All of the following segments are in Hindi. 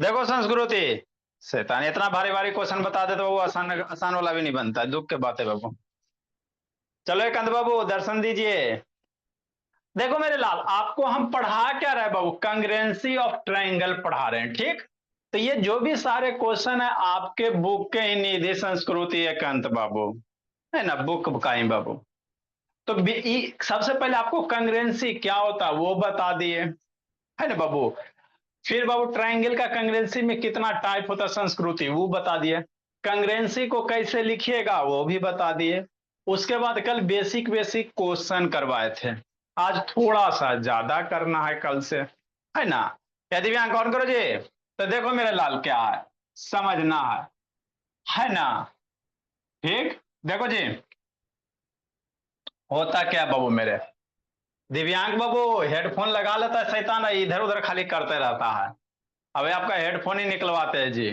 देखो संस्कृति, शैतान इतना भारी भारी क्वेश्चन बता दे तो वो आसान आसान वाला भी नहीं बनता, दुख के बात है बाबू। चलो एक अंध बाबू दर्शन दीजिए। देखो मेरे लाल, आपको हम पढ़ा क्या रहे बाबू, कंग्रेंसी ऑफ ट्रायंगल पढ़ा रहे हैं, ठीक। तो ये जो भी सारे क्वेश्चन है आपके बुक के ही निधि संस्कृति एकांत बाबू, है ना, बुक का ही बाबू। तो सबसे पहले आपको कंग्रेंसी क्या होता है वो बता दिए, है ना बाबू। फिर बाबू ट्रायंगल का कंग्रेंसी में कितना टाइप होता है संस्कृति वो बता दिए। कंग्रेंसी को कैसे लिखिएगा वो भी बता दिए। उसके बाद कल बेसिक बेसिक क्वेश्चन करवाए थे, आज थोड़ा सा ज्यादा करना है कल से, है ना। यदि दिव्यांग कौन करो जी। तो देखो मेरे लाल क्या है, समझना है ना। ठीक, देखो जी, होता क्या बाबू मेरे दिव्यांग बाबू, हेडफोन लगा लेता है शैतान, इधर उधर खाली करते रहता है। अबे आपका हेडफोन ही निकलवाते हैं जी।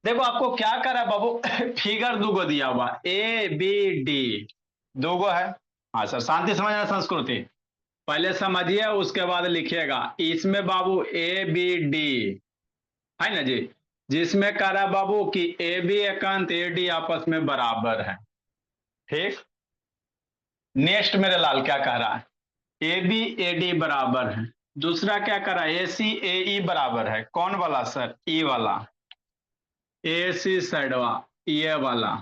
देखो आपको क्या करा है बाबू फिगर दूगो दिया हुआ, ए बी डी, दूगो है। हाँ सर, शांति समझना संस्कृति, पहले समझिए उसके बाद लिखिएगा। इसमें बाबू ए बी डी, है ना जी, जिसमें कह रहा है बाबू कि ए बी एकांत ए डी आपस में बराबर है, ठीक। नेक्स्ट मेरे लाल क्या कह रहा है, ए बी ए डी बराबर है। दूसरा क्या कर रहा है, ए सी ए ई बराबर है, कौन वाला सर, ई वाला, ए सी साइडवा, ये वाला।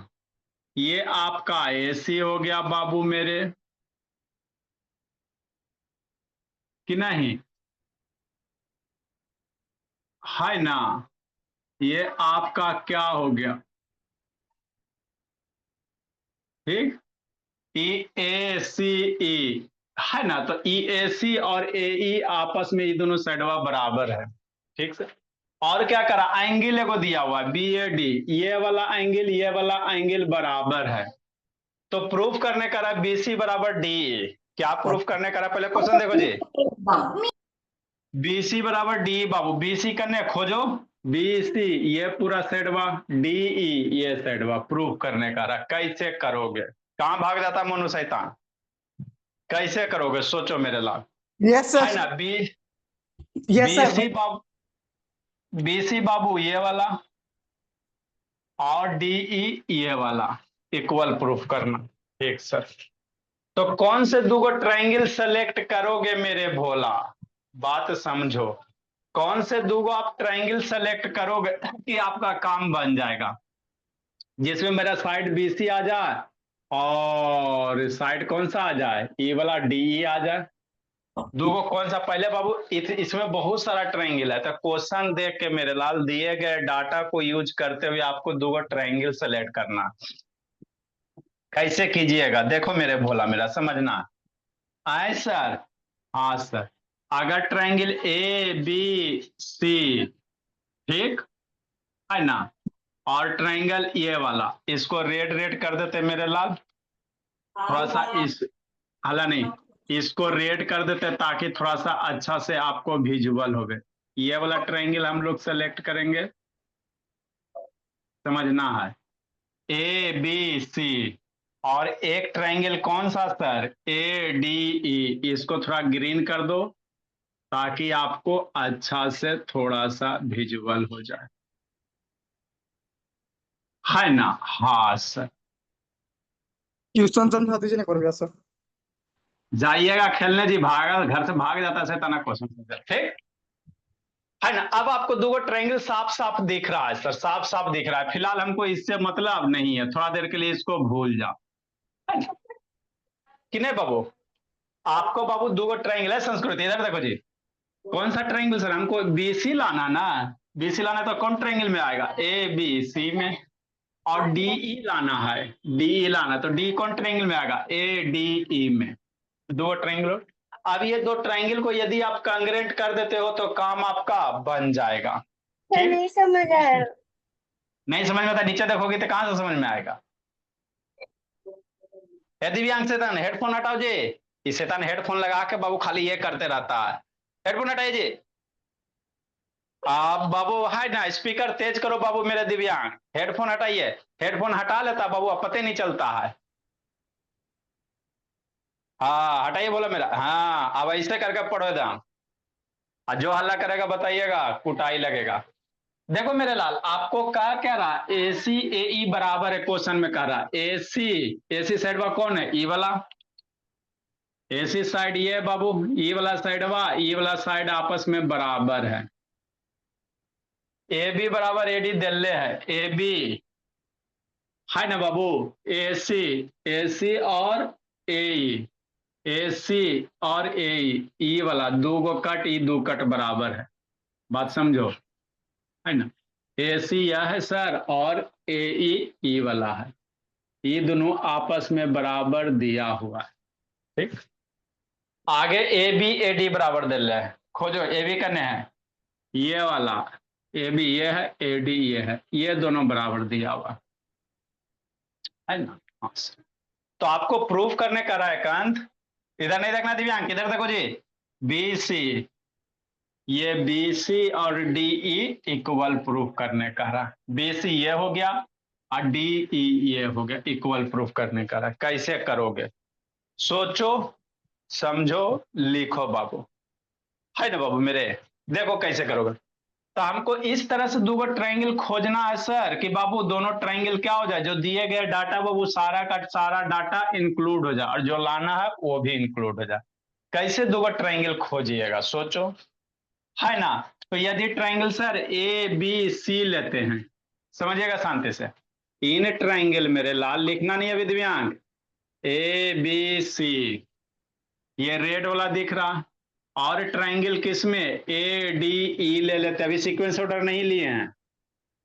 ये आपका एसी हो गया बाबू मेरे, कि नहीं, है ना। ये आपका क्या हो गया, ठीक, ई ए सी ई, है ना। तो ई ए सी और ए ई आपस में ये दोनों साइडवा बराबर है, ठीक से। और क्या करा, एंगल को दिया हुआ बी ए डी, ये वाला एंगल ये वाला एंगल बराबर है। तो प्रूफ करने करा बीसी बराबर डी। क्या प्रूफ करने करा, पहले क्वेश्चन देखो जी। बीसी बराबर डी बाबू, बीसी करने खोजो, बीसी ये पूरा सेटवा, डीई ये सेटवा, प्रूफ करने का रहा। कैसे करोगे, कहां भाग जाता मोनू शैतान, कैसे करोगे सोचो मेरे लाल, यस है सर। ना। Yes sir. बीसी बाबू, बीसी बाबू ये वाला और डीई ये वाला इक्वल प्रूफ करना, ठीक सर। तो कौन से दो ट्रायंगल सेलेक्ट करोगे मेरे भोला, बात समझो। कौन से दो आप ट्रायंगल सेलेक्ट करोगे कि आपका काम बन जाएगा, जिसमें मेरा साइड बीसी आ जाए और साइड कौन सा आ जाए, ई वाला डीई आ जाए। दूगो कौन सा पहले बाबू, इसमें बहुत सारा ट्रायंगल है, तो क्वेश्चन देख के मेरे लाल दिए गए डाटा को यूज करते हुए आपको दूगो ट्रायंगल सेलेक्ट करना। कैसे कीजिएगा देखो मेरे भोला, मेरा समझना आए सर। हाँ सर, अगर ट्रायंगल ए बी सी, ठीक, है ना, और ट्रायंगल ये वाला, इसको रेड रेड कर देते मेरे लाल, थोड़ा सा इस, हाला नहीं, इसको रेड कर देते ताकि थोड़ा सा अच्छा से आपको विजुअल हो। ये वाला ट्रायंगल हम लोग सेलेक्ट करेंगे, समझना है, ए बी सी। और एक ट्रायंगल कौन सा सर, ए डी ई, इसको थोड़ा ग्रीन कर दो ताकि आपको अच्छा से थोड़ा सा विजुअल हो जाए, है ना। हाँ सर, ट्यूशन समझा दीजिए ना करोगे सर। जाइएगा खेलने जी, भागा घर से भाग जाता है तना क्वेश्चन, ठीक, है ना। अब आपको दो ट्रायंगल साफ साफ दिख रहा है सर, साफ साफ दिख रहा है। फिलहाल हमको इससे मतलब नहीं है, थोड़ा देर के लिए इसको भूल जाओ, है ना? कि नहीं बाबू, आपको बाबू दो ट्रायंगल है संस्कृति, इधर देखो जी। कौन सा ट्रायंगल सर, हमको बीसी लाना ना, बीसी लाना तो कौन ट्रायंगल में आएगा, ए बी सी में। और डीई लाना है, डीई लाना तो डी कौन ट्रायंगल में आएगा, ए डी ई में, दो ट्रायंगल। अब ये दो ट्रायंगल को यदि आप कांग्रेंट कर देते हो तो काम आपका बन जाएगा, ठीक। नहीं समझ आया, नहीं समझ में आता, नीचे देखोगे तो कहां से समझ में आएगा। यदि दिव्यांग शैतान हेडफोन हटाओ जी, ये शैतान हेडफोन लगा के बाबू खाली ये करते रहता है। हेडफोन हटाइए जी। आप बाबू है ना, स्पीकर तेज करो बाबू मेरे दिव्यांग, हेडफोन हटाइए। हेडफोन हटा लेता बाबू, अब पता नहीं चलता है। हाँ हटाइए बोलो मेरा, हाँ अब ऐसे करके पढ़ो दाम। और जो हल्ला करेगा बताइएगा, कुटाई लगेगा। देखो मेरे लाल, आपको क्या रहा, ए सी ए ई बराबर है, क्वेश्चन में कह रहा ए सी साइड वा कौन है, ई वाला। ए सी साइड ये है बाबू, ई वाला साइड वा, ई वाला साइड आपस में बराबर है। ए बी बराबर ए डी दिल्ले है, ए बी है ना बाबू, ए सी और ए सी और ई वाला दो गो कट, ई दो कट बराबर है, बात समझो, है ना। ए सी यह है सर, और ए ई वाला है, ये दोनों आपस में बराबर दिया हुआ है, ठीक। आगे ए बी ए डी बराबर दे रहे हैं, खोजो ए बी करने हैं, ये वाला ए बी ये है, ए डी ये है, ये दोनों बराबर दिया हुआ है ना। हाँ सर, तो आपको प्रूफ करने का रहा है कांत, इधर नहीं देखना दिव्यांग, इधर देखो जी, बी सी, ये बी सी और डी ई इक्वल प्रूफ करने का रहा, बी सी ये हो गया और डी ई ये हो गया, इक्वल प्रूफ करने का रहा। कैसे करोगे, सोचो समझो लिखो बाबू, है ना बाबू मेरे। देखो कैसे करोगे, तो हमको इस तरह से दो ट्रायंगल खोजना है सर कि बाबू दोनों ट्रायंगल क्या हो जाए, जो दिए गए डाटा वो सारा का सारा डाटा इंक्लूड हो जाए, और जो लाना है वो भी इंक्लूड हो जाए। कैसे दो ट्रायंगल खोजिएगा, सोचो, है ना। तो यदि triangle sir A B C लेते हैं, समझिएगा शांति से, इन ट्रायंगल मेरे लाल लिखना नहीं है विद्यांग, ए बी सी, ये रेड वाला दिख रहा, और ट्रायंगल किसमें, ए डी ई ले लेते, अभी सीक्वेंस ऑर्डर नहीं लिए हैं,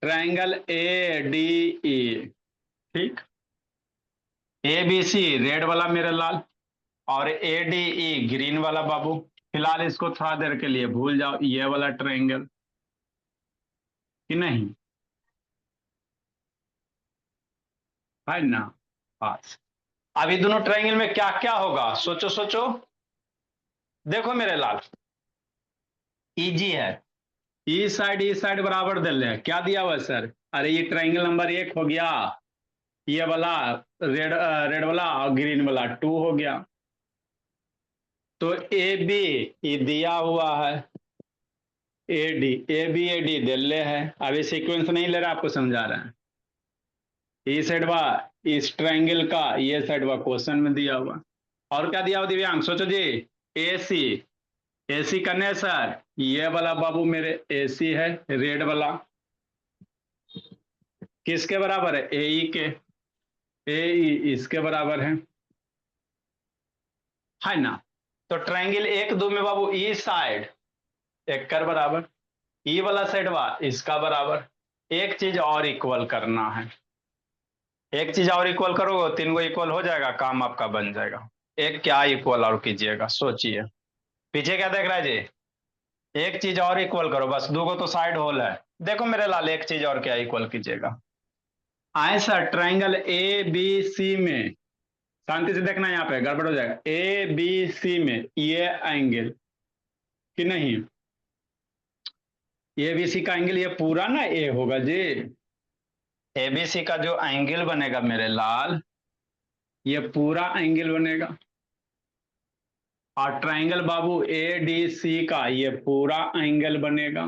ट्रायंगल ए डी ई, ठीक। ए बी सी रेड वाला मेरे लाल, और ए डी ई ग्रीन वाला बाबू। फिलहाल इसको थोड़ा देर के लिए भूल जाओ, ये वाला ट्रायंगल कि नहीं, है ना। बस अभी दोनों ट्रायंगल में क्या क्या होगा, सोचो सोचो, देखो मेरे लाल, इजी है, ई साइड बराबर दे रहे हैं, क्या दिया हुआ है सर, अरे ये ट्रायंगल नंबर 1 हो गया, ये वाला रेड वाला और ग्रीन वाला 2 हो गया। तो ए बी ये दिया हुआ है, ए बी दे ले है, अभी सीक्वेंस नहीं ले रहा, आपको समझा रहे हैं। ये साइड वा इस ट्रायंगल का, ये साइड वा क्वेश्चन में दिया हुआ, और क्या दिया हुआ दिव्यांग, सोचो जी, ए सी करने सर, ये वाला बाबू मेरे ए सी है, रेड वाला किसके बराबर है, ए ई के, ए ई इसके बराबर है ना। तो ट्रायंगल 1 2 में बाबू ई साइड एक कर बराबर, ई वाला साइड वा इसका बराबर। एक चीज और इक्वल करना है, एक चीज और इक्वल करोगे 3 गो इक्वल हो जाएगा, काम आपका बन जाएगा। एक क्या इक्वल और कीजिएगा, सोचिए पीछे क्या देख रहा है जी, एक चीज और इक्वल करो, बस 2 गो तो साइड होल है। देखो मेरे लाल, एक चीज और क्या इक्वल कीजिएगा, आए sir triangle A B C में, शांति से देखना, यहाँ पे गड़बड़ हो जाएगा, ए बी सी में ये एंगल कि नहीं, ए बी सी का एंगल ये पूरा ना ए होगा जी, एबीसी का जो एंगल बनेगा मेरे लाल, ये पूरा एंगल बनेगा, और triangle Babu A D C का ये पूरा एंगल बनेगा।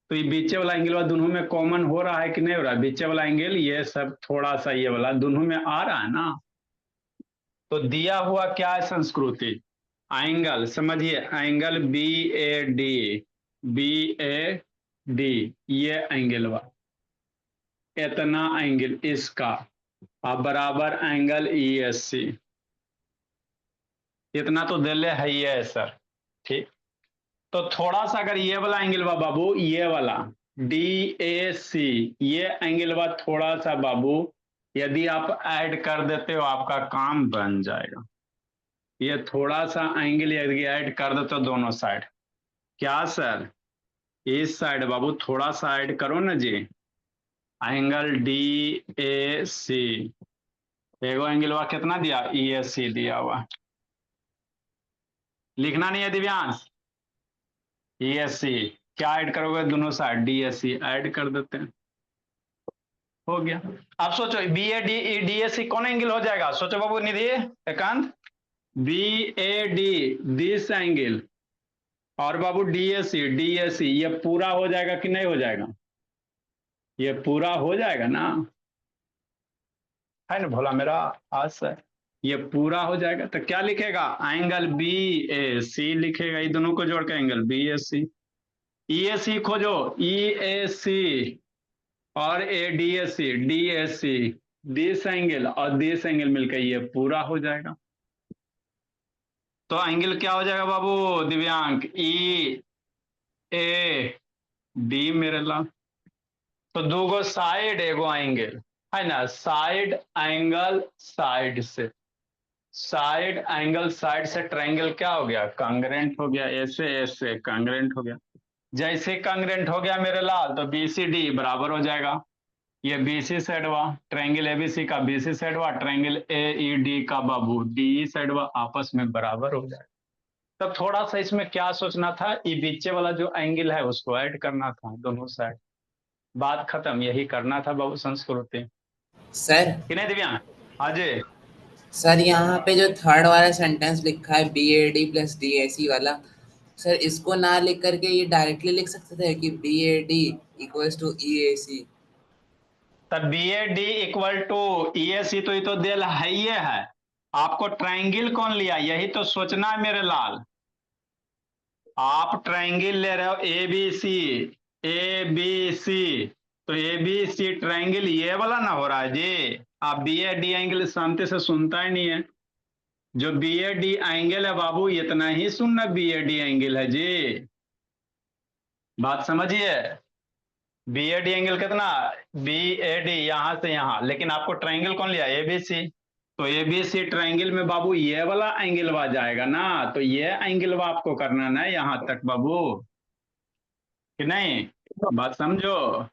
तो ये बीचे वाला एंगल वाला दोनों में कॉमन हो रहा है कि नहीं हो रहा है, बीचे वाला एंगल ये सब थोड़ा सा ये वाला दोनों में आ रहा है ना। तो दिया हुआ क्या है संस्कृति, एंगल समझिए, एंगल बी ए डी ये एंगल वा, इतना एंगल इसका, अब बराबर एंगल ई एस सी, इतना तो दिले है ही है सर, ठीक। तो थोड़ा सा अगर ये वाला एंगल बा बाबू, ये वाला डी ए सी, ये एंगल बा थोड़ा सा बाबू, यदि आप ऐड कर देते हो आपका काम बन जाएगा। ये थोड़ा सा एंगल यदि ऐड कर देते हो दोनों साइड, क्या सर, इस साइड बाबू थोड़ा सा ऐड करो ना जी, एंगल डी ए सी, एगो एंगल हुआ कितना दिया, ई एस सी दिया हुआ, लिखना नहीं है दिव्यांश, ई एस सी क्या ऐड करोगे, दोनों side D S C add कर देते हैं, हो गया। अब सोचो B A D D S C कौन एंगल हो जाएगा, सोचो बाबू Nidhi Ekant, B A D this angle और बाबू डीएसी, डीएसी ये पूरा हो जाएगा कि नहीं हो जाएगा? ये पूरा हो जाएगा ना, है ना भोला मेरा आज से? ये पूरा हो जाएगा तो क्या लिखेगा? एंगल बी ए सी लिखेगा, ये दोनों को जोड़ के angle B A C. E A सी खोजो, ई ए सी और A D A C, D A C, this angle और दिस एंगल मिलकर ये पूरा हो जाएगा। तो एंगल क्या हो जाएगा बाबू दिव्यांग? ई ए डी मेरे ला। तो दूगो साइड एगो एंगल, है ना, साइड एंगल साइड से, साइड एंगल साइड से ट्रायंगल क्या हो गया? कांग्रेंट हो गया, ऐसे ऐसे कांग्रेंट हो गया। जैसे कांग्रेंट हो गया मेरे लाल तो बी सी डी बराबर हो जाएगा। ये बीसी साइड हुआ ट्रायंगल एबीसी का, बीसी साइड हुआ ट्रायंगल एईडी का बाबू, डी साइड हुआ, आपस में बराबर हो जाएगा। तब थोड़ा सा इसमें क्या सोचना था, ये बीचे वाला जो एंगल है उसको ऐड करना था दोनों साइड। बात खत्म, यही करना था बाबू संस्कृति, सर कि नहीं दिव्यांग? अजय सर यहाँ पे जो थर्ड वाला सेंटेंस लिखा है B A D plus D A C वाला, सर इसको ना लिख करके ये डायरेक्टली लिख सकते थे कि B A D equals to E A C. तब B A D equal to E A C, तो ये तो दिल है ही है। आपको ट्रायंगल कौन लिया, यही तो सोचना है मेरे लाल। आप ट्रायंगल ले रहे हो ए बी सी, ए बी सी, तो ए बी सी ट्रायंगल ये वाला ना हो रहा है जी। आप बी ए डी एंगल शांति से सुनता ही नहीं है। जो बी ए डी एंगल है बाबू इतना ही सुनना, बी ए डी एंगल है जी, बात समझिए। बी ए डी एंगल कितना? बी ए डी यहां से यहां, लेकिन आपको ट्रायंगल कौन लिया? एबीसी। तो एबीसी ट्रायंगल में बाबू ये वाला एंगल आ जाएगा ना, तो ये एंगल आपको करना ना यहां तक बाबू, कि नहीं? बात समझो।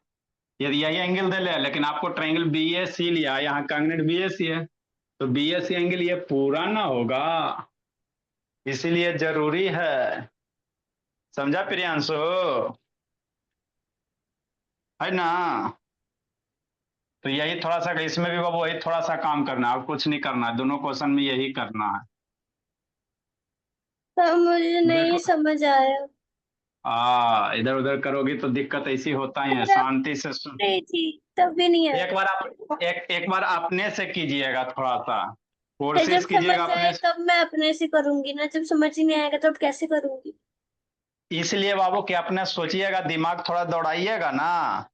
यदि यही एंगल दे ले, लेकिन आपको ट्रायंगल बी ए सी लिया, यहाँ कांग्रेंट बी ए सी है, तो बी ए सी एंगल ये पूरा ना होगा, इसीलिए जरूरी है। समझा प्रियांशु? है ना? तो यही थोड़ा सा इसमें भी बाबू वही थोड़ा सा काम करना है और कुछ नहीं करना है, दोनों क्वेश्चन में यही करना है। तो मुझे नहीं देखो समझ आया। इधर उधर करोगी तो दिक्कत ऐसी होता ही है, अरे शांति से सुन। रही थी तब भी नहीं आया। एक बार आप एक बार अपने से कीजिएगा, थोड़ा सा फिर कोशिश जब कीजिएगा समझ अपने आए तब मैं अपने से करूंगी ना, जब समझ ही नहीं आएगा तब कैसे करूंगी? इसलिए बाबू कि अपने सोचिएगा, दिमाग थोड़ा दौड़ाइएगा ना,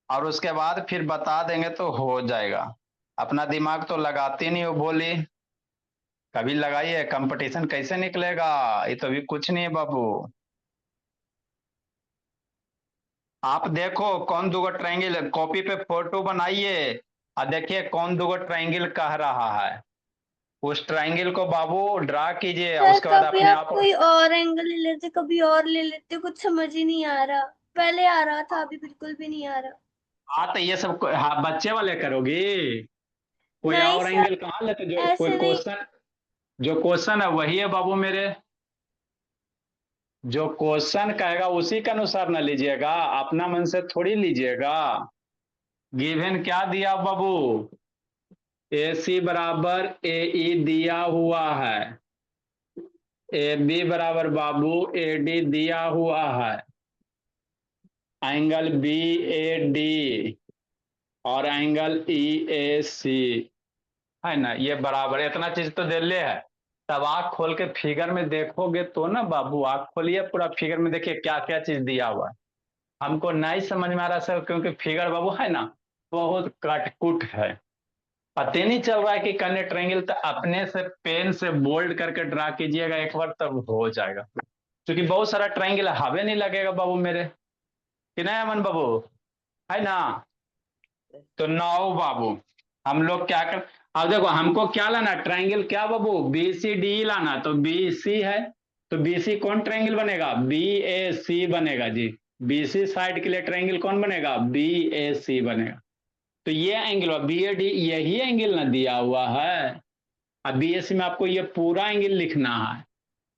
और उसके बाद फिर बता देंगे तो हो जाएगा। अपना दिमाग तो लगाती नहीं हो बोली, कभी लगाइए, कंपटीशन कैसे निकलेगा? ये तो अभी कुछ नहीं है बाबू। आप देखो कौन दूगो ट्रायंगल, कॉपी पे फोटो बनाइए और देखिए कौन दूगो ट्रायंगल कह रहा है, उस ट्रायंगल को बाबू ड्रा कीजिए, सर उसके बाद कभी अपने आप आप। कोई और एंगल ले लेते, कभी और ले लेते, कुछ समझ ही नहीं आ रहा। पहले आ रहा था, अभी बिल्कुल भी नहीं आ रहा। हाँ तो ये सब हाँ, बच्चे वाले करोगी, कोई नहीं और सर, एंगल कहाँ लेते? जो कोई ऐसे नहीं। क्वेश्चन, जो क्वेश्चन है वही है बाबू मेरे, जो क्वेश्चन कहेगा उसी के अनुसार ना लीजिएगा, अपना मन से थोड़ी लीजिएगा। गिवन क्या दिया बाबू? ए सी बराबर ए ई दिया हुआ है, ए बी बराबर बाबू ए डी दिया हुआ है, एंगल बी ए डी और एंगल ई ए सी, है ना, ये बराबर, इतना चीज तो दे ले है। तब आंख खोल के फिगर में देखोगे तो ना बाबू, आंख खोलिए पूरा फिगर में देखिए क्या क्या चीज दिया हुआ है। हमको नहीं समझ में आ रहा सर, क्योंकि फिगर बाबू है ना बहुत कटकुट है, पता नहीं चल रहा है कि करने ट्रायंगल, तो अपने से पेन से बोल्ड करके ड्रा कीजिएगा एक बार, तब हो जाएगा। क्योंकि बहुत सारा ट्रायंगल हवे नहीं लगेगा बाबू मेरे, कि नहीं अमन बाबू? है ना? तो नौ बाबू हम लोग क्या कर, अब देखो हमको क्या लाना, ट्रायंगल क्या बाबू? बी सी डी लाना, तो बी सी है, तो बी सी कौन ट्रायंगल बनेगा? बी ए सी बनेगा जी। बी सी साइड के लिए ट्रायंगल कौन बनेगा? बी ए सी बनेगा। तो ये एंगल बी ए डी यही एंगल ना दिया हुआ है, अब बी ए सी में आपको ये पूरा एंगल लिखना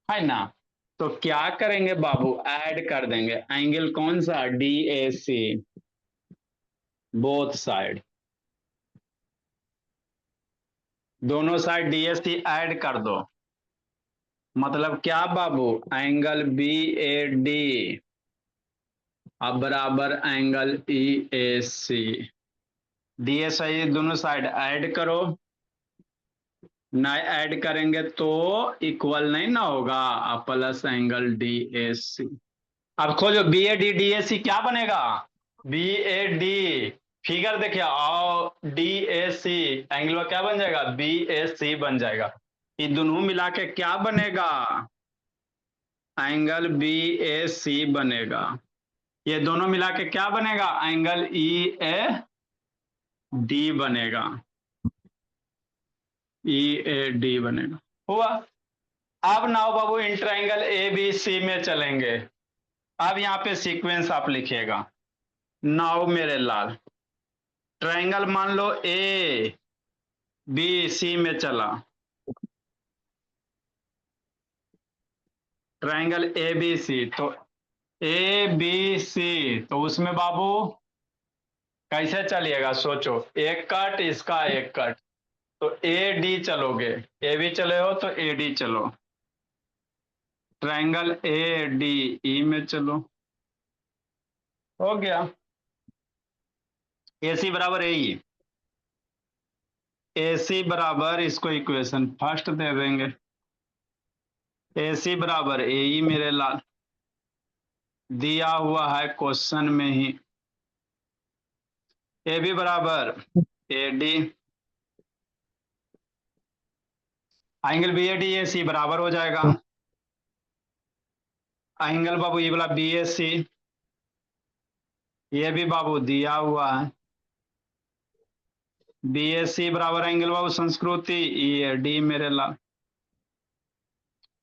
है ना? तो क्या करेंगे बाबू, ऐड कर देंगे एंगल कौन सा? D A C, both side, दोनों side D A C add कर दो। मतलब क्या बाबू, एंगल बी ए डी अब बराबर angle E A C. D A सी दोनों साइड ऐड करो, ना ऐड करेंगे तो इक्वल नहीं ना होगा, अब plus angle D A C. अब खोजो B A D D A C क्या बनेगा, बी ए डी फिगर देखिए और डी ए सी एंगल में क्या बन जाएगा, बी ए सी बन जाएगा। ये दोनों मिला के क्या बनेगा, एंगल बी ए सी बनेगा। ये दोनों मिला के क्या बनेगा, एंगल ई ए डी बनेगा, ई ए डी बनेगा। हुआ। अब नाउ बाबू इंट्राइंगल ए बी सी में चलेंगे। अब यहाँ पे सीक्वेंस आप लिखिएगा। नाउ मेरे लाल, ट्राइंगल मान लो ए बी सी में चला, ट्राइंगल ए बी सी, तो ए बी सी तो उसमें बाबू कैसे चलिएगा, सोचो, एक कट इसका एक कट, तो ए डी चलोगे, ए बी चले हो तो ए डी चलो, ट्राइंगल ए डी ई में चलो, हो गया। ए सी बराबर ए ई, ए सी बराबर, इसको इक्वेशन फर्स्ट दे देंगे, ए सी बराबर ए ई मेरे लाल, दिया हुआ है क्वेश्चन में ही। ए बी बराबर A D, angle B A D A C बराबर हो जाएगा, एंगल बाबू ये वाला बी ए सी, ये भी बाबू दिया हुआ है, बी ए सी बराबर एंगल बाबू संस्कृति ई ए डी मेरे लाल,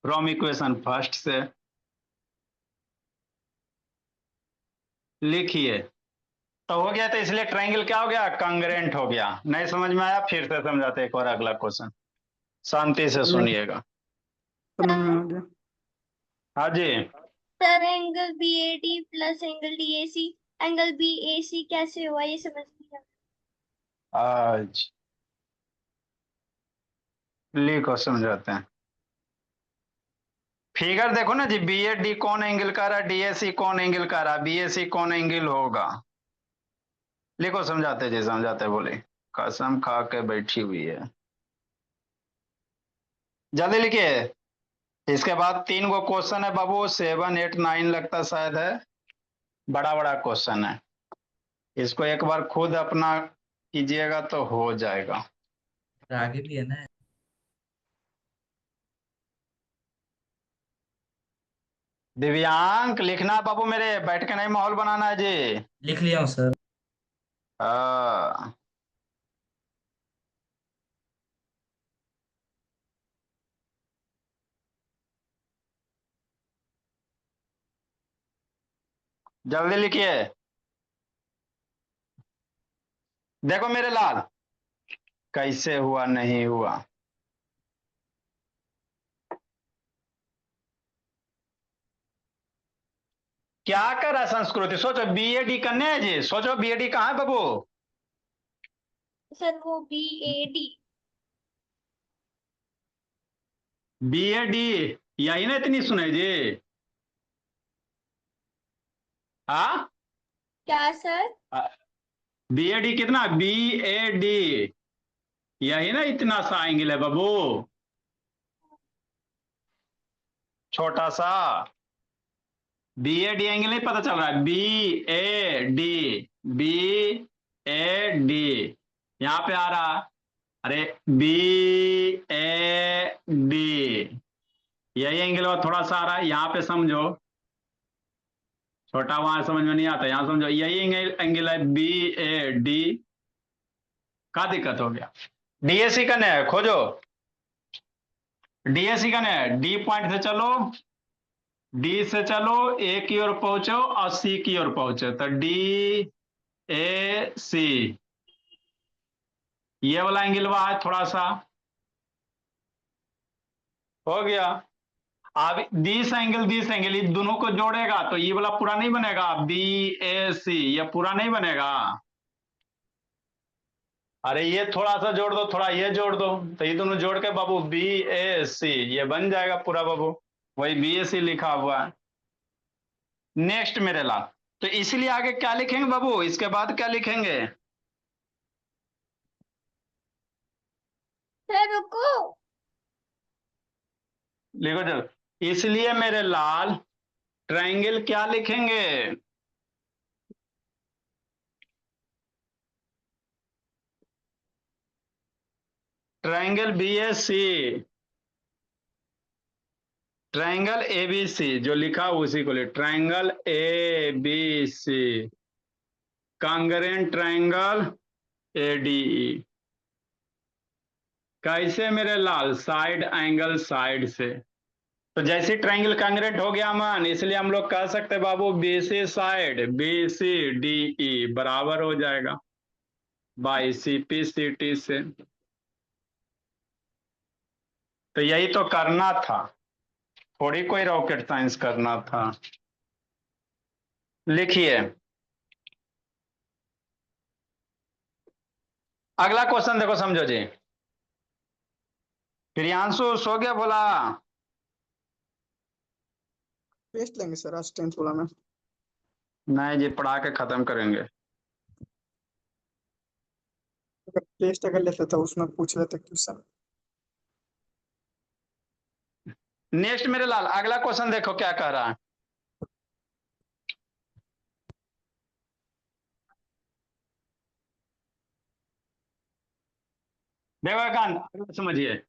फ्रॉम इक्वेशन फर्स्ट से लिखिए। तो हो गया, तो इसलिए ट्राइंगल क्या हो गया, कांग्रेंट हो गया। नहीं समझ में आया, फिर से समझाते एक और अगला क्वेश्चन, शांति से सुनिएगा। समझ में आ गया। हाँ जी, sir angle B A D plus angle D A C, angle B A C कैसे हुआ ये समझ नहीं आया। आज लिखो समझाते हैं। फिगर देखो ना जी, बी ए डी कौन एंगल कर रहा है, डी ए सी कौन एंगल कर रहा है, बी ए सी कौन एंगल होगा, लिखो समझाते जी, समझाते बोले, कसम खा के बैठी हुई है, जल्दी लिखिए। इसके बाद 3 गो क्वेश्चन है बाबू, 7 8 9 लगता शायद है, बड़ा बड़ा क्वेश्चन है, इसको एक बार खुद अपना कीजिएगा तो हो जाएगा। आगे भी है ना। दिव्यांक लिखना है बाबू मेरे, बैठ के नहीं माहौल बनाना है जी। लिख लिया हूँ सर। हाँ, जल्दी लिखिए। देखो मेरे लाल, कैसे हुआ नहीं हुआ, क्या कर रहा है संस्कृति, सोचो बी ए डी करने है जी, सोचो बी ए डी कहाँ है बाबू, सर वो B A D, B A D यही ना, इतनी सुने जी। हाँ, क्या सर, बी ए डी कितना, बी ए डी यही ना, इतना सा एंगल है बाबू, छोटा सा। बी ए डी एंगल नहीं पता चल रहा है, B A D, B A D यहां पे आ रहा, अरे बी ए डी यही एंगल थोड़ा सा आ रहा है, यहाँ पे समझो, छोटा वहां समझ में नहीं आता, यहां समझो, यही एंगल है बी ए डी। क्या दिक्कत हो गया, डीएसी का है, खोजो डीएसी का है, डी पॉइंट से चलो, डी से चलो, ए की ओर पहुंचो और सी की ओर पहुंचो, तो डी ए सी ये वाला एंगल वहां है थोड़ा सा, हो गया। अब दिस एंगल ये दोनों को जोड़ेगा तो ये वाला पूरा नहीं बनेगा, बी ए सी ये पूरा नहीं बनेगा, अरे ये थोड़ा सा जोड़ दो, थोड़ा ये जोड़ दो, तो ये दोनों जोड़ के बाबू बी ए सी ये बन जाएगा पूरा बाबू, वही बी ए सी लिखा हुआ है। नेक्स्ट मेरे लाल, तो इसलिए आगे क्या लिखेंगे बाबू, इसके बाद क्या लिखेंगे? सर रुको। लिखो जब, इसलिए मेरे लाल ट्रायंगल क्या लिखेंगे? Triangle B A C, triangle A B C जो लिखा उसी को ले, triangle A B C, congruent triangle A D E. कैसे मेरे लाल? साइड एंगल साइड से। तो जैसे ट्रायंगल कांग्रेंट हो गया मान, इसलिए हम लोग कह सकते हैं बाबू B C side B C D E बराबर हो जाएगा by C P C T से। तो यही तो करना था, थोड़ी कोई रॉकेट साइंस करना था। लिखिए अगला क्वेश्चन, देखो समझो जी। प्रियांशु सो गया बोला? टेस्ट लेंगे सर आज 10th वाला में। नहीं जी, पढ़ा के खत्म करेंगे। अगर टेस्ट अगर लेते तो उसमें पूछ लेते क्वेश्चन। नेक्स्ट मेरे लाल अगला क्वेश्चन देखो क्या कह रहा है। देखो एकांत अगला समझिए।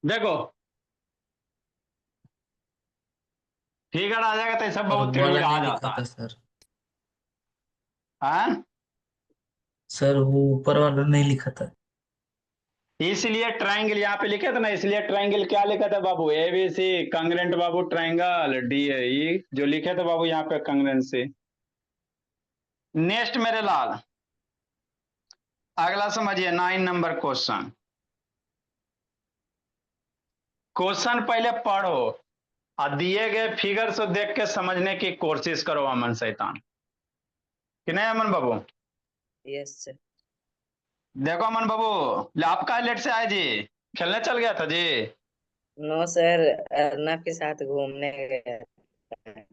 देखो फिगर आ जाएगा तो ये सब और बहुत वो वाला थ्योरी आ नहीं जाता लिखा है। था सर। हाँ? सर वो ऊपर वाला नहीं लिखा था। इसलिए ट्रायंगल यहाँ पे लिखे थे ना, इसलिए ट्रायंगल क्या लिखा था बाबू, ए बी सी कांग्रेंट बाबू ट्रायंगल डी ए ई जो लिखे थे बाबू यहाँ पे कांग्रेंट से। नेक्स्ट मेरे लाल अगला समझिए 9 नंबर क्वेश्चन। क्वेश्चन पहले पढ़ो और दिए गए फिगर से देख के समझने की कोशिश करो अमन शैतान, कि नहीं अमन बाबू? Yes sir. देखो अमन बाबू, आपका लेट से आए जी, खेलने चल गया था जी? नो सर, अर्नब के साथ घूमने गया था।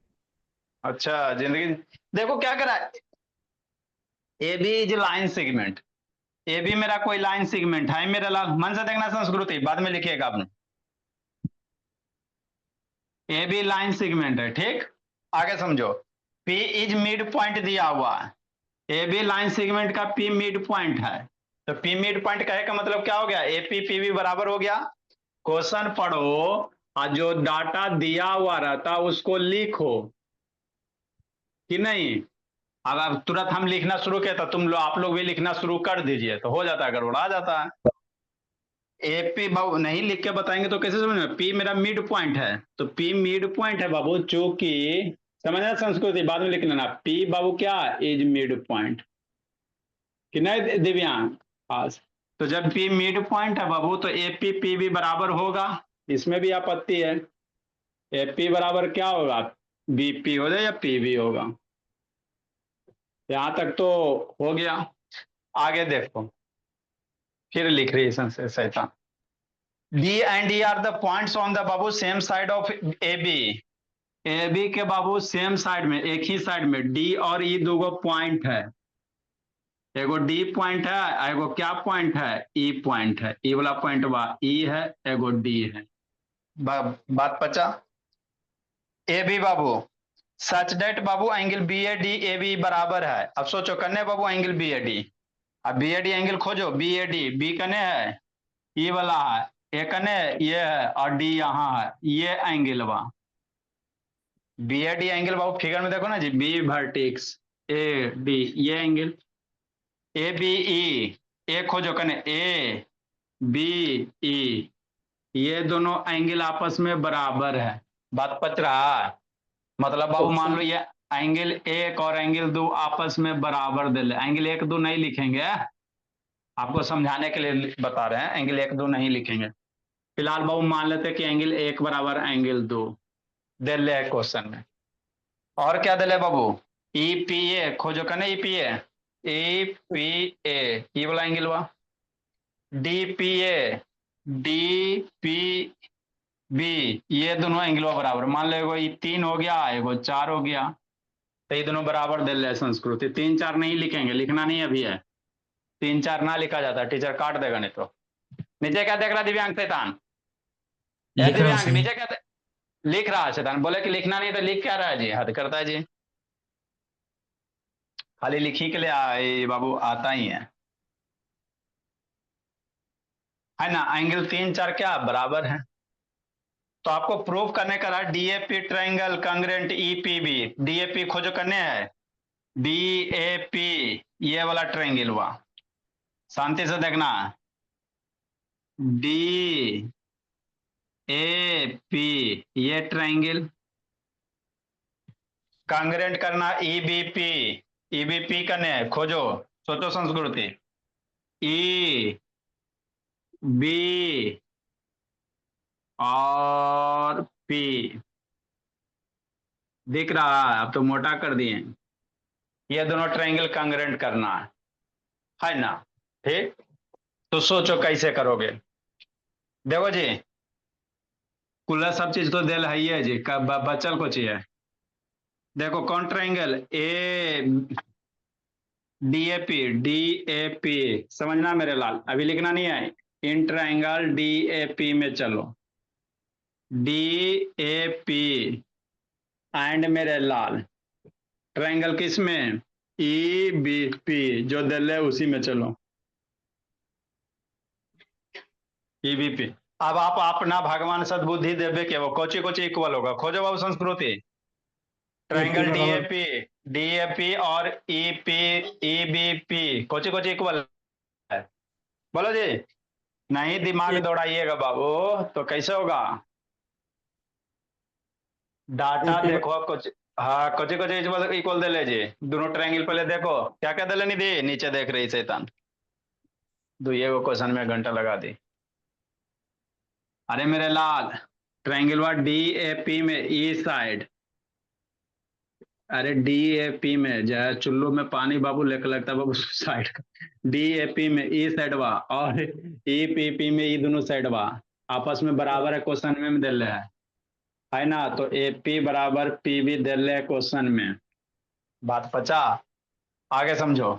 अच्छा जिंदगी। देखो क्या करा, A B is line segment, ए भी मेरा कोई लाइन सेगमेंट है मेरा लाल, मन से देखना संस्कृति बाद में लिखिएगा आपने। ए भी लाइन सेगमेंट है, ठीक। आगे समझो, P इज मिड पॉइंट दिया हुआ है, ए बी लाइन सेगमेंट का P मिड पॉइंट है, तो P मिड पॉइंट कहे का मतलब क्या हो गया, AP PB बराबर हो गया। क्वेश्चन पढ़ो और जो डाटा दिया हुआ रहता उसको लिखो, कि नहीं? अगर तुरंत हम लिखना शुरू किया तो आप लोग भी लिखना शुरू कर दीजिए तो हो जाता है, गड़बड़ा जाता है। एपी बाबू नहीं लिख के बताएंगे तो कैसे समझ में? पी मेरा मिड पॉइंट है, तो पी मिड पॉइंट है बाबू, चूंकि समझना संस्कृति बाद में लिख लेना, पी बाबू क्या इज मिड पॉइंट, कि नहीं दिव्यांग? आज तो जब पी मिड पॉइंट है बाबू तो एपी पी भी बराबर होगा, इसमें भी आपत्ति है? एपी बराबर क्या होगा, बीपी हो जाए या पीबी होगा। यहां तक तो हो गया। आगे देखो फिर लिख रही है शैतान। D and E are the points on the Babu same side of AB, AB के बाबू सेम साइड में, एक ही साइड में D और E दो पॉइंट है, एगो D पॉइंट है, एगो क्या पॉइंट है, E पॉइंट है, E वाला पॉइंट E है, एगो D है। बात पचा। AB बाबू सच डेट बाबू एंगल BAD AB बराबर है, अब सोचो कन्ने बाबू एंगल BAD, अब BAD एंगल खोजो, BAD B कने है, E वाला है, एक ने ये है और डी यहाँ है, ये एंगल बा बी ए डी एंगल बाबू फिगर में देखो ना जी, बी वर्टिक्स ए डी ये angle, A B E A खोजो कने ए बी ई, ये दोनों एंगल आपस में बराबर है, बात पच रहा है? मतलब बाबू मान लो ऑप्शन ये एंगल एक और एंगल दो आपस में बराबर दे ले, एंगल एक दो नहीं लिखेंगे, आपको समझाने के लिए बता रहे हैं, एंगल एक दो नहीं लिखेंगे। फिलहाल बाबू मान लेते हैं कि एंगल एक बराबर एंगल दो दे ले क्वेश्चन में। और क्या दे ले बाबू? ई पी ए खोजो कने, ई पी ए ये वाला एंगल हुआ। D P A D P B ये दोनों एंगल बराबर, मान लो एगो ये 3 हो गया, एगो 4 हो गया, तो ये दोनों बराबर दे ले संस्कृति। 3 4 नहीं लिखेंगे, लिखना नहीं अभी है, 3 4 ना लिखा जाता, टीचर काट देगा नहीं तो। नीचे क्या देख रहा दिव्यांग शैतान? लिख रहा हूँ दिव्यांग सर। नीचे क्या लिख रहा है शैतान? बोले कि लिखना नहीं तो लिख क्या रहा है जी? हद करता है जी, खाली लिखी के लिए बाबू आता ही है ना। एंगल 3 4 क्या बराबर है, तो आपको प्रूफ करने का रहा DAP triangle congruent EPB. DAP खोजो करने है, डीएपी ये वाला ट्राइंगल हुआ, शांति से देखना, डी ए पी ये ट्राइंगल कांग्रेंट करना ईबीपी, ईबीपी करने है, खोजो सोचो संस्कृति, ई बी और पी दिख रहा है? अब तो मोटा कर दिए, ये दोनों ट्रायंगल कांग्रेंट करना है ना? ठीक, तो सोचो कैसे करोगे। देखो जी, कुल सब चीज तो दिल है जी, बचल को चाहिए। देखो कौन ट्रायंगल ए डीएपी, डीएपी समझना मेरे लाल, अभी लिखना नहीं है। इन ट्रायंगल डीएपी में चलो, डीएपी एंड मेरे लाल ट्रायंगल किस में? ई बी पी जो दिल है उसी में चलो, ईबीपी। अब आप अपना भगवान सद्बुद्धि देवे के वो कोची कोची इक्वल होगा, खोजो बाबू संस्कृति। ट्रायंगल बराबर डीएपी, डीएपी और EP EBP Kochi Kochi equal है? बोलो जी, नहीं दिमाग ए दौड़ाइएगा बाबू तो कैसे होगा? डाटा ए देखो कुछ, हाँ कोची कोची इक्वल दे ले जी, दोनों ट्रायंगल पहले देखो क्या क्या दे लेनी दी, नीचे देख रही शैतान, ये वो क्वेश्चन में घंटा लगा दी। अरे मेरे लाल ट्रायंगल वा डीएपी में ई साइड, अरे डीएपी में जो है चुल्लू में पानी बाबू लेकर लगता है बाबू साइड का, डीएपी में ई साइड वा और ईपीपी में ई दोनों साइड वा आपस में बराबर है, क्वेश्चन में दे रहे है ना? तो एपी बराबर पीबी दे रहे है क्वेश्चन में, बात पचा? आगे समझो,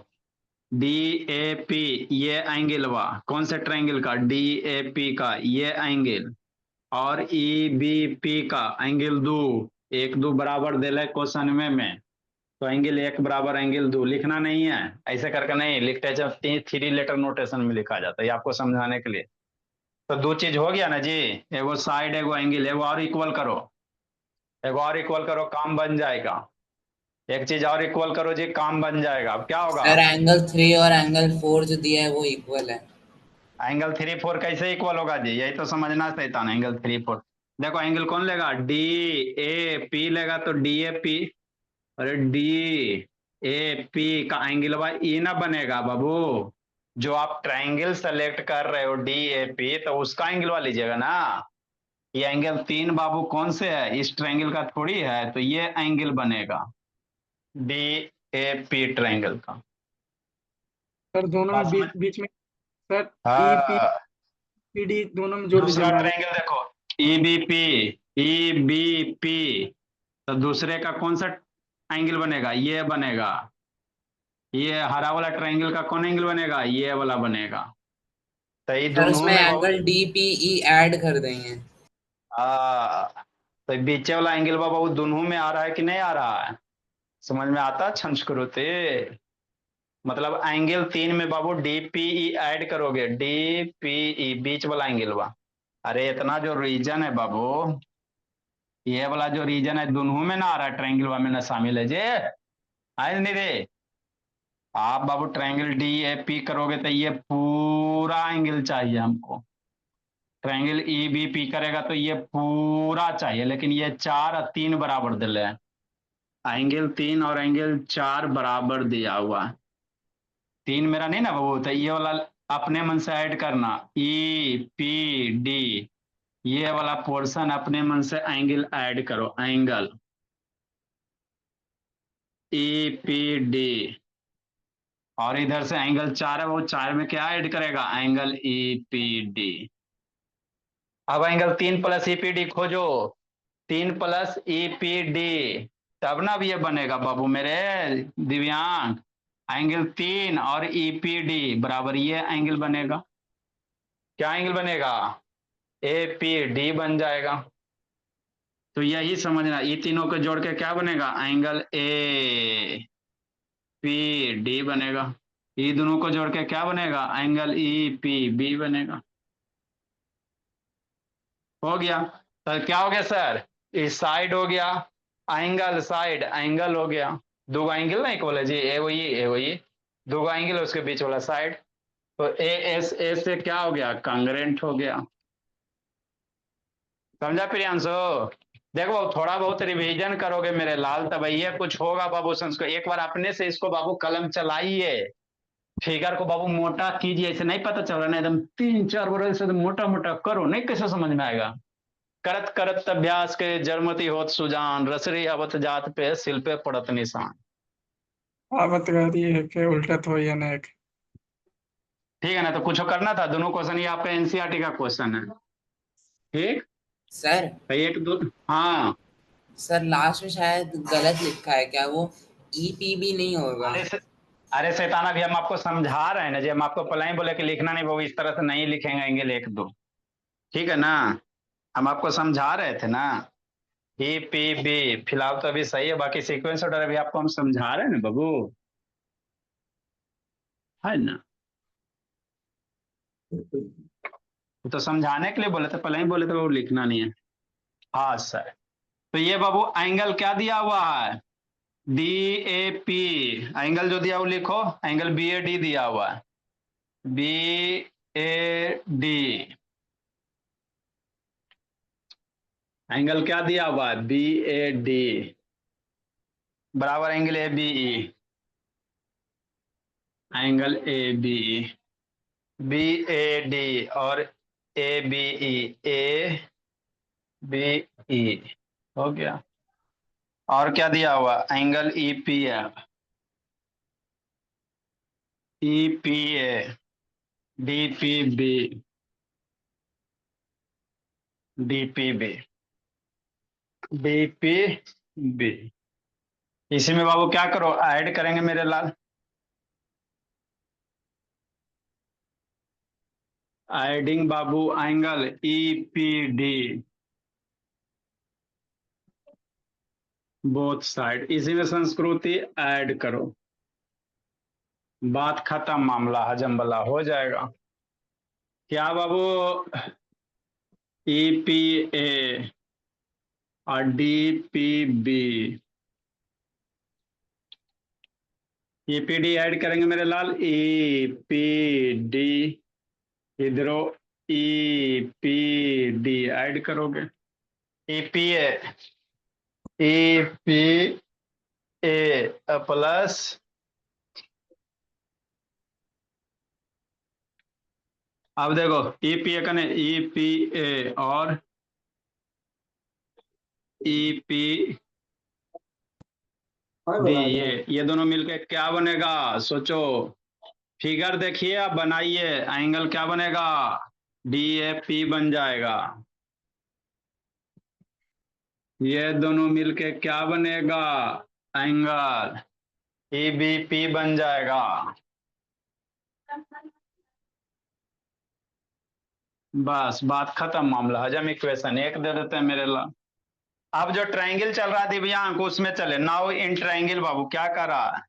डीएपी ये एंगल वा कौन से ट्रायंगल का? डीएपी का ये एंगल और ईबीपी का एंगल दो, एक दो बराबर दे रहे क्वेश्चन में, तो एंगल एक बराबर एंगल दो लिखना नहीं है, ऐसे करके नहीं लिखते, जब 3 लेटर नोटेशन में लिखा जाता है आपको समझाने के लिए। तो दो चीज हो गया ना जी, एगो साइड एगो एंगल, एगो और इक्वल करो, एगो और इक्वल करो काम बन जाएगा, एक चीज और इक्वल करो जी काम बन जाएगा। अब क्या होगा? सर एंगल 3 और एंगल 4 जो दिया है वो इक्वल है। एंगल 3 4 कैसे इक्वल होगा जी? यही तो समझना चाहता ना, एंगल 3 4 देखो एंगल कौन लेगा? डी ए पी लेगा तो डी ए पी, अरे डी ए पी का एंगल ई ना बनेगा बाबू, जो आप ट्रायंगल सेलेक्ट कर रहे हो डी ए पी तो उसका एंगल लीजिएगा ना। ये एंगल 3 बाबू कौन से है? इस ट्रायंगल का थोड़ी है, तो ये एंगल बनेगा डी ए पी ट्रायंगल का। सर दोनों बात में समझ? बीच में सर ई पी हाँ, पी डी दोनों में जोड़ दीजिए दूसरा बराबर। ट्रायंगल देखो, ईबीपी, ईबीपी तो दूसरे का कौन सा एंगल बनेगा? ये बनेगा। ये हरा वाला ट्रायंगल का कौन एंगल बनेगा? ये वाला बनेगा। तो ये सर दोनों उसमें में बहुत, एंगल डीपीई ऐड कर देंगे। तो बीचे वाला एंगल बाबू दोनों में आ रहा है कि नहीं आ रहा है? समझ में आता संस्कृति? मतलब एंगल 3 में बाबू डीपीई ऐड करोगे, डीपीई बीच वाला एंगल बा। अरे इतना जो रीजन है बाबू, ये वाला जो रीजन है दोनों में ना आ रहा है, ट्रायंगल में ना शामिल है जे, आए नहीं रे? आप बाबू ट्रायंगल डी ए पी करोगे तो ये पूरा एंगल चाहिए हमको, ट्रायंगल ई बी पी करेगा तो ये पूरा चाहिए, लेकिन ये 4 और 3 बराबर दिले है। एंगल 3 और एंगल 4 बराबर दिया हुआ है। 3 मेरा नहीं ना बाबू, तो ये वाला अपने मन से ऐड करना, ई पी डी, ये वाला पोर्शन अपने मन से एंगल ऐड करो, एंगल ई पी डी। और इधर से एंगल 4 है, वो 4 में क्या ऐड करेगा, एंगल ई पी डी। अब एंगल 3 प्लस ई पी डी खोजो, 3 प्लस ई पी डी, तब ना अब ये बनेगा बाबू मेरे दिव्यांग। एंगल 3 और ई पी डी बराबर ये एंगल बनेगा। क्या एंगल बनेगा, ए पी डी बन जाएगा। तो यही समझना, ये तीनों को जोड़ के क्या बनेगा, एंगल ए पी डी बनेगा। ये दोनों को जोड़ के क्या बनेगा, एंगल ई पी बी बनेगा। हो गया। तो क्या हो गया सर, इस साइड हो गया, एंगल साइड एंगल हो गया, दो एंगल ना इक्वल है जी, ए वही दो एंगल उसके बीच वाला साइड। तो ए एस ए से क्या हो गया, कांग्रेंट हो गया। समझा प्रियांशु। देखो थोड़ा बहुत रिवीजन करोगे मेरे लाल, तब ये कुछ होगा बाबू। संस्कृत एक बार अपने से इसको बाबू कलम चलाइए, फिगर को बाबू मोटा कीजिए, ऐसे नहीं पता चल रहा ना, एकदम 3-4 बार ऐसे मोटा मोटा करो, नहीं कैसे समझ में आएगा। करत करत अभ्यास के जड़मती होत सुजान, रसरी अवत जात पे सिल पे पड़त निशान। आवत गारी है के उल्टत हो या ना एक। ठीक है ना, तो कुछ करना था, दोनों क्वेश्चन ये आपका एनसीईआरटी का क्वेश्चन है। ठीक, सर तो एक दो, हाँ। सर लास्ट में शायद गलत लिखा है क्या, वो ईपीबी नहीं होगा। अरे शैताना भी हम आपको समझा रहे हैं ना जी, हम आपको पहले ही बोले कि लिखना नहीं, वो इस तरह से नहीं लिखेंगे एंगल 1 2। ठीक है ना, हम आपको समझा रहे थे ना। ई पी बी फिलहाल तो अभी सही है, बाकी सीक्वेंस ऑर्डर अभी आपको हम समझा रहे हैं ना बाबू, है ना। तो समझाने के लिए बोले थे, पहले ही बोले थे बाबू लिखना नहीं है। हाँ सर, तो ये बाबू एंगल क्या दिया हुआ है, डी ए पी। एंगल जो दिया वो लिखो, एंगल बी ए डी दिया हुआ है, बी ए डी। एंगल क्या दिया हुआ है, बी ए डी बराबर angle A B E, angle A B E, B A D और A B E, A B ई हो गया। और क्या दिया हुआ, angle E P F, E P A, D P B, D P B, D P B. इसी में बाबू क्या करो, ऐड करेंगे मेरे लाल, एडिंग बाबू angle E P D both side, इसी में संस्कृति ऐड करो, बात खत्म, मामला हजम वाला हो जाएगा। क्या बाबू, ई पी ए और D P B, E P D add करेंगे मेरे लाल, ई पी डी, इधरो ई पी डी ऐड करोगे, ई पी ए प्लस अब देखो ई पी ए कने, ई पी ए और ई पी डी, ये दोनों मिलके क्या बनेगा, सोचो। फिगर देखिए, आप बनाइए, एंगल क्या बनेगा, डी ए पी बन जाएगा। ये दोनों मिलके क्या बनेगा, एंगल ई बी पी बन जाएगा। बस बात खत्म, मामला हजम। इक्वेशन 1 दे देते हैं मेरे ला। अब जो ट्रायंगल चल रहा है दिव्यांग, उसमें चले। नाउ इन ट्रायंगल बाबू क्या कर रहा है,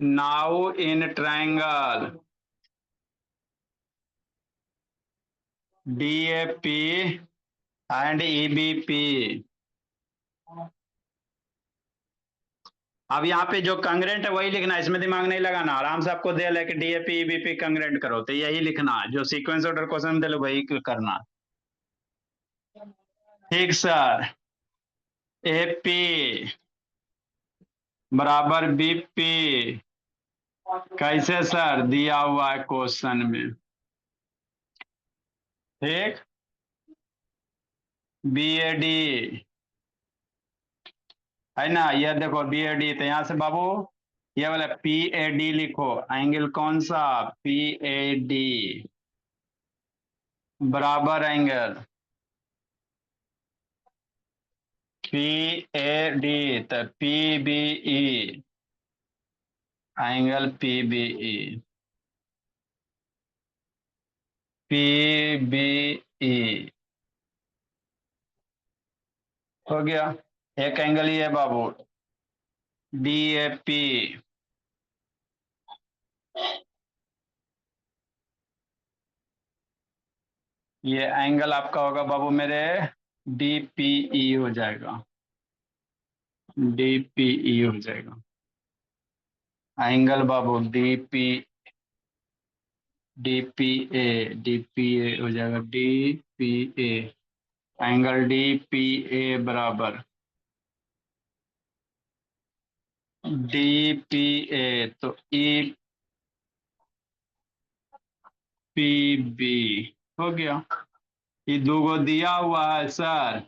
now in triangle D A P and E B P, अब यहाँ पे जो कांग्रेंट है वही लिखना है, इसमें दिमाग नहीं लगाना। आराम से आपको दे कि डीएपी ईबीपी कांग्रेंट करो, तो यही लिखना है, जो सीक्वेंस ऑर्डर क्वेश्चन दे वही करना। ठीक सर। एपी बराबर बीपी कैसे सर? दिया हुआ है क्वेश्चन में। ठीक। बीएडी है ना, ये देखो बीएडी, तो यहां से बाबू ये वाला पीएडी लिखो। एंगल कौन सा? पीएडी बराबर एंगल पीएडी, तो पीबीई एंगल पीबीई, पीबीई हो गया। एक एंगल ये है बाबू डीएपी, ये एंगल आपका होगा बाबू मेरे डीपीई हो जाएगा, डीपीई हो जाएगा एंगल बाबू डीपी, डीपीए, डीपीए हो जाएगा डीपीए, एंगल डीपीए बराबर डीपीए, तो ई पीबी हो गया। ये दो दिया हुआ है sir,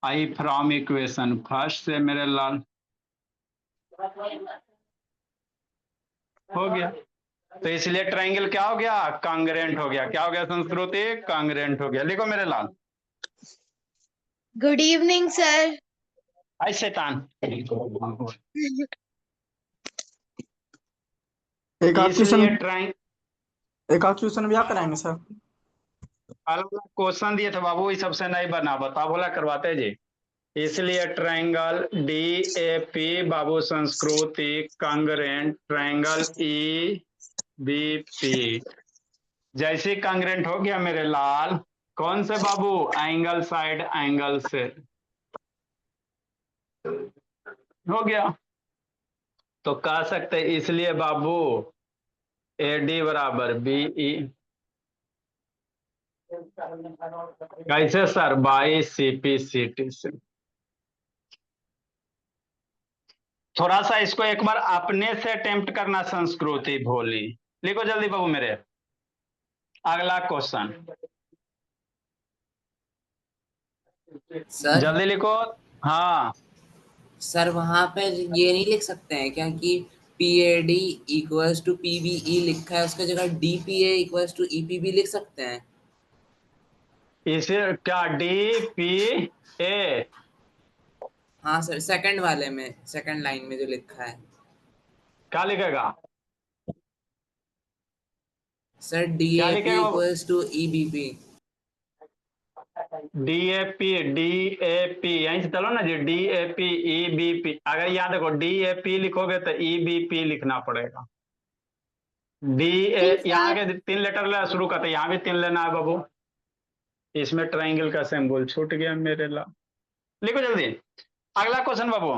I from equation first से मेरे लाल हो गया। तो इसलिए ट्रायंगल क्या हो गया? कांग्रेंट हो गया। क्या हो गया संस्कृति? कांग्रेंट हो गया। लिखो मेरे लाल। Good evening sir. आई शैतान। एक आध इसलिए क्वेश्चन एक आध क्वेश्चन भी आप कराएंगे सर? अलग क्वेश्चन दिए थे बाबू, इस सबसे नहीं बना, बता बोला करवाते जी। इसलिए ट्रायंगल डी ए पी बाबू Sanskriti congruent, triangle E B P जैसे कांग्रेंट हो गया मेरे लाल। कौन से बाबू? एंगल साइड एंगल से हो गया। तो कह सकते इसलिए बाबू ए डी बराबर बीई, कैसे सर? बाई सीपी सीटी से। थोड़ा सा इसको एक बार अपने से अटेम्प्ट करना संस्कृति भोली। लिखो जल्दी बाबू मेरे। अगला क्वेश्चन सर जल्दी लिखो। हाँ सर वहां पे ये नहीं लिख सकते हैं क्या कि P A D equals to P B E लिखा है, उसका जगह D P A equals to E P B लिख सकते हैं? इसे क्या डी पी ए? हाँ सर, सेकंड वाले में, सेकंड लाइन में जो लिखा है क्या लिखेगा? सर, डी क्या ए पी लिखेगा बाबू? Equals to E B P. D A P D A P यहीं से चलो ना जी। डीएपी ईबीपी, अगर यहाँ देखो डीएपी लिखोगे तो ईबीपी लिखना पड़ेगा। डी ए ठीक यहाँ सर। के 3 लेटर ले शुरू करते, यहाँ भी 3 लेना है बाबू। इसमें ट्रायंगल का सिंबल छूट गया मेरे ला। लिखो जल्दी अगला क्वेश्चन बाबू।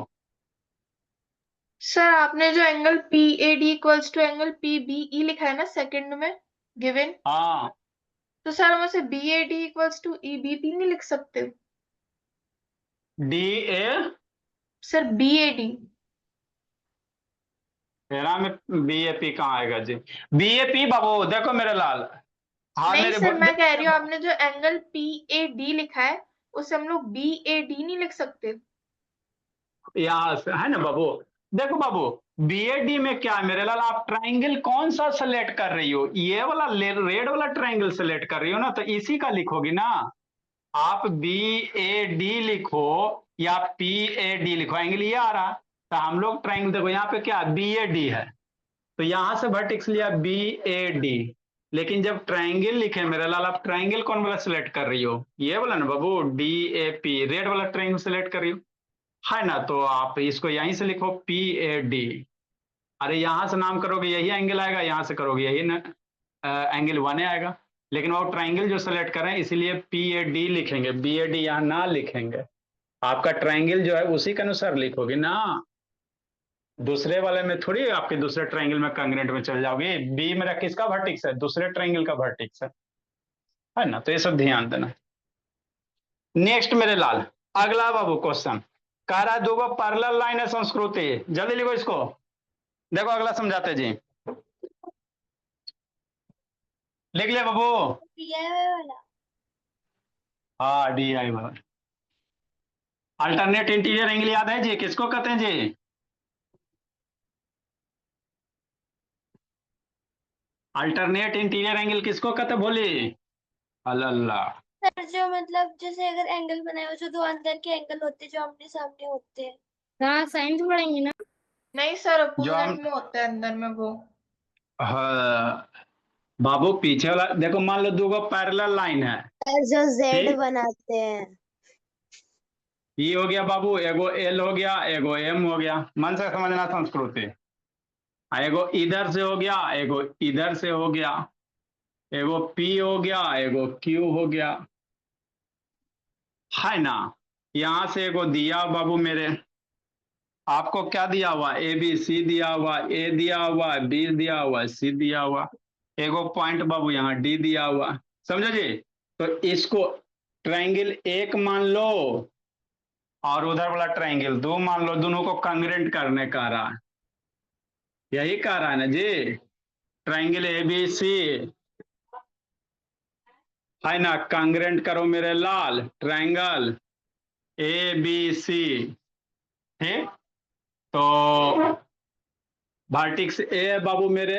सर आपने जो angle P A D equals to angle P B E लिखा है ना सेकंड में गिवन, हाँ तो सर हम उसे B A D equals to E B P नहीं लिख सकते? D A sir B A D. तेरा में बीएपी कहाँ आएगा जी? बीएपी बाबू देखो मेरे लाल। हाँ नहीं मेरे सर, मैं कह रही हूँ आपने जो एंगल पी ए डी लिखा है उसे हम लोग बी ए डी नहीं लिख सकते? यहाँ से है ना बाबू। देखो बाबू बीएडी में क्या है मेरे लाल, आप ट्रायंगल कौन सा सेलेक्ट कर रही हो? ये वाला रेड वाला ट्रायंगल सेलेक्ट कर रही हो ना, तो इसी का लिखोगी ना। आप बी ए डी लिखो या पी ए डी लिखो, एंगल ये आ रहा। तो हम लोग ट्रायंगल देखो यहाँ पे क्या बी ए डी है, तो यहां से वर्टेक्स लिया बी ए डी। लेकिन जब ट्रायंगल लिखे मेरे लाल, आप ट्रायंगल कौन वाला सेलेक्ट कर रही हो? ये वाला ना बाबू, डी ए पी, रेड वाला ट्रायंगल सेलेक्ट कर रही हो, है ना। तो आप इसको यहीं से लिखो पी ए डी। अरे यहां से नाम करोगे यही एंगल आएगा, यहां से करोगे यही ना एंगल 1 आएगा। लेकिन वो ट्रायंगल जो सेलेक्ट करें इसीलिए पी ए डी लिखेंगे, बी ए डी यहाँ ना लिखेंगे। आपका ट्रायंगल जो है उसी के अनुसार लिखोगे ना। दूसरे वाले में थोड़ी आपके दूसरे ट्रायंगल में कांग्रेंट में चल जाओगे। बी मेरा किसका वर्टेक्स है? दूसरे ट्रायंगल का वर्टेक्स है ना। तो ये सब ध्यान देना। नेक्स्ट मेरे लाल, अगला बाबू क्वेश्चन कह रहा है दो पैरेलल लाइन है संस्कृति, जल्दी लिखो इसको। देखो अगला समझाते जी, लिख लिया बाबू? DIY वाला। हाँ DI वाला। अल्टरनेट इंटीरियर एंगल याद है जी, किसको कहते हैं जी? अल्टरनेट इंटीरियर एंगल किसको कहते हैं बोली? अल्लाह। सर जो मतलब जैसे अगर एंगल बनाए हो जो दो अंदर के एंगल होते हैं जो आमने सामने होते हैं। हाँ साइंस पढ़ेंगे ना। नहीं सर, जो हम अपोजिट में होता है अंदर में वो। हाँ, बाबू पीछे वाला देखो, मान लो दो पैरेलल लाइन है, जो जेड ठीक? बनाते हैं। ये हो गया बाबू, एगो एल हो गया, एगो एम हो गया। मन से समझना संस्कृति। एगो इधर से हो गया, एगो इधर से हो गया, एगो पी हो गया, एगो क्यू हो गया, है ना। यहां से एगो दिया बाबू मेरे, आपको क्या दिया हुआ? ए बी सी दिया हुआ, ए दिया हुआ, बी दिया हुआ, सी दिया हुआ, एगो पॉइंट बाबू यहाँ डी दिया हुआ। समझो जी? तो इसको ट्रायंगल एक मान लो और उधर वाला ट्रायंगल दो मान लो, दोनों को कांग्रेंट करने का रहा है, यही कह रहा है ना जी। ट्रायंगल ए बी सी है ना, कांग्रेंट करो मेरे लाल ट्रायंगल ए बी सी, ठीक? तो वर्टेक्स ए है बाबू मेरे,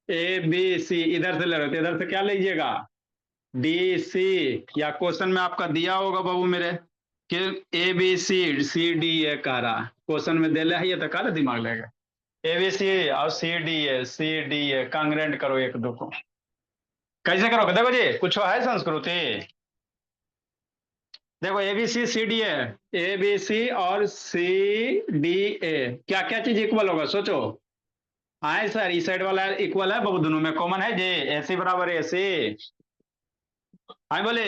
ए बी सी इधर से ले रहे हो तो इधर से क्या लीजिएगा? डी सी, या क्वेश्चन में आपका दिया होगा बाबू मेरे कि ए बी सी डी ए कह रहा है, क्वेश्चन में दे है ये तो कह दिमाग लेगा। ए बी सी और सी डी ए कांग्रेंट करो एक दो को। कैसे करोगे? देखो जी कुछ है संस्कृति। देखो A B C D A B C और सी डी ए क्या क्या चीज इक्वल होगा सोचो। हाँ सर, इस साइड वाला इक्वल है बाबू, दोनों में कॉमन है जी, एसी बराबर एसी। हाँ बोले,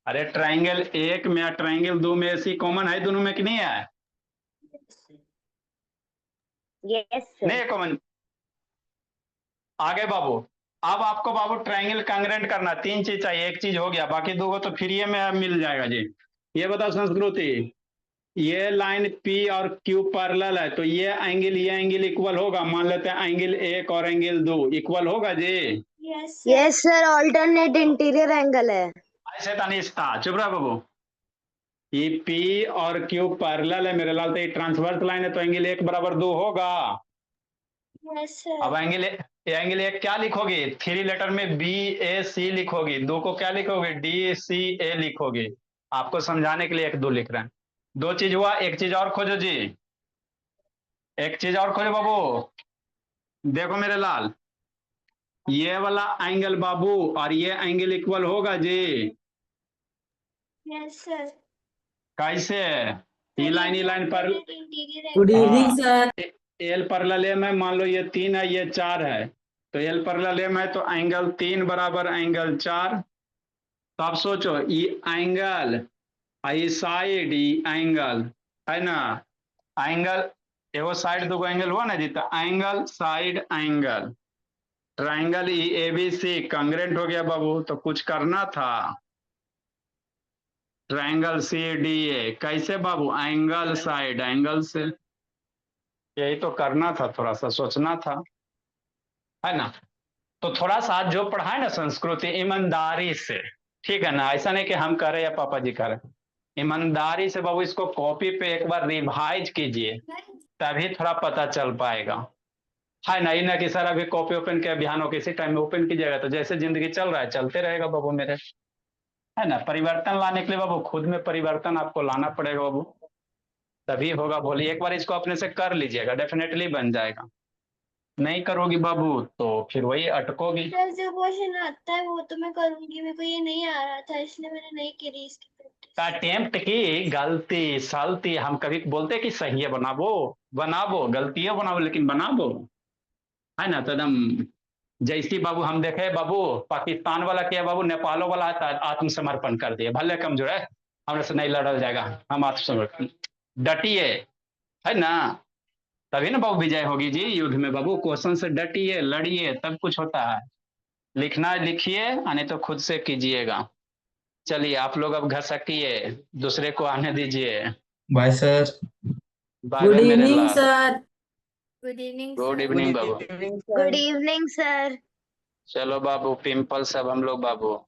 अरे ट्रायंगल एक में ट्रायंगल दो में एसी कॉमन है दोनों में कि नहीं है? यस नहीं है कॉमन। आगे बाबू, अब आपको बाबू ट्रायंगल कांग्रेंट करना, तीन चीज चाहिए, एक चीज हो गया, बाकी दो को तो फ्री में मिल जाएगा जी। ये बताओ संस्कृति, ये लाइन P और Q पैरेलल है तो ये एंगल इक्वल होगा, मान लेते हैं एंगल एक और एंगल दो इक्वल होगा जी। Yes sir, alternate interior angle है। ऐसे तनिष्ठा चुप रहा बाबू। ये P और Q पैरेलल है मेरे लाल, तो ये ट्रांसवर्स लाइन है तो एंगल एक बराबर दो होगा। अब एंगल एक क्या लिखोगे? थ्री लेटर में बी ए सी लिखोगी, दो को क्या लिखोगे? डी सी ए लिखोगे। आपको समझाने के लिए एक दो लिख रहे हैं। दो चीज हुआ, एक चीज और खोजो जी, एक चीज और खोजो बाबू। देखो मेरे लाल, ये वाला एंगल बाबू और ये एंगल इक्वल होगा जी। Yes sir. कैसे? ये लाइन पर गुड इवनिंग हाँ, सर। एल पैरेलल एम है, मान लो ये तीन है ये चार है, तो एल पैरेलल एम है तो एंगल तीन बराबर एंगल चार। तो आप सोचो ये एंगल आई साइड एंगल है ना, एंगल एगो साइड दो एंगल हुआ ना जी, तो angle side angle triangle E A B C congruent हो गया बाबू। तो कुछ करना था, ट्रायंगल सी डी ए कैसे बाबू? एंगल साइड एंगल से, यही तो करना था, थोड़ा सा सोचना था, है ना। तो थोड़ा सा जो पढ़ा है ना संस्कृति ईमानदारी से, ठीक है ना, ऐसा नहीं कि हम करें या पापा जी करें, ईमानदारी से बाबू इसको कॉपी पे एक बार रिवाइज कीजिए, तभी थोड़ा पता चल पाएगा, है ना। ये ना कि सर अभी कॉपी ओपन के अभियान हो किसी टाइम में ओपन कीजिएगा तो जैसे जिंदगी चल रहा है चलते रहेगा बाबू मेरे, है ना। परिवर्तन लाने के लिए बाबू खुद में परिवर्तन आपको लाना पड़ेगा बाबू, तभी होगा। बोलिए एक बार इसको अपने से कर लीजिएगा, डेफिनेटली बन जाएगा। नहीं करोगी बाबू तो फिर वही अटकोगी। सर जो क्वेश्चन आता है वो तो मैं करूंगी, मेरे को ये नहीं आ रहा था इसलिए मैंने नहीं करी इसकी प्रैक्टिस। अटेम्प्ट की गलती सलती, हम कभी बोलते कि सही है बनाबो, बनाबो गलतियां बनाबो लेकिन बनाबो, है ना। तो एकदम जैसी बाबू हम देखे बाबू पाकिस्तान वाला किया बाबू, नेपालों वाला आत्मसमर्पण कर दिए, भले कमजोर है हमने से नहीं लड़ल जाएगा, हम आत्मसमर्पण डटिए, है ना। तभी ना बाबू विजय होगी जी युद्ध में बाबू। क्वेश्चन से डटिए, लड़िए, तब कुछ होता है। लिखना है लिखिए, नहीं तो खुद से कीजिएगा। चलिए आप लोग अब घसकिए, दूसरे को आने दीजिए। Bye sir. Bye good bye मेरे इवनिंग लाल। Sir. Good evening good sir. Evening बाबू। Good evening sir. चलो बाबू, पिंपल सब हम लोग बाबू।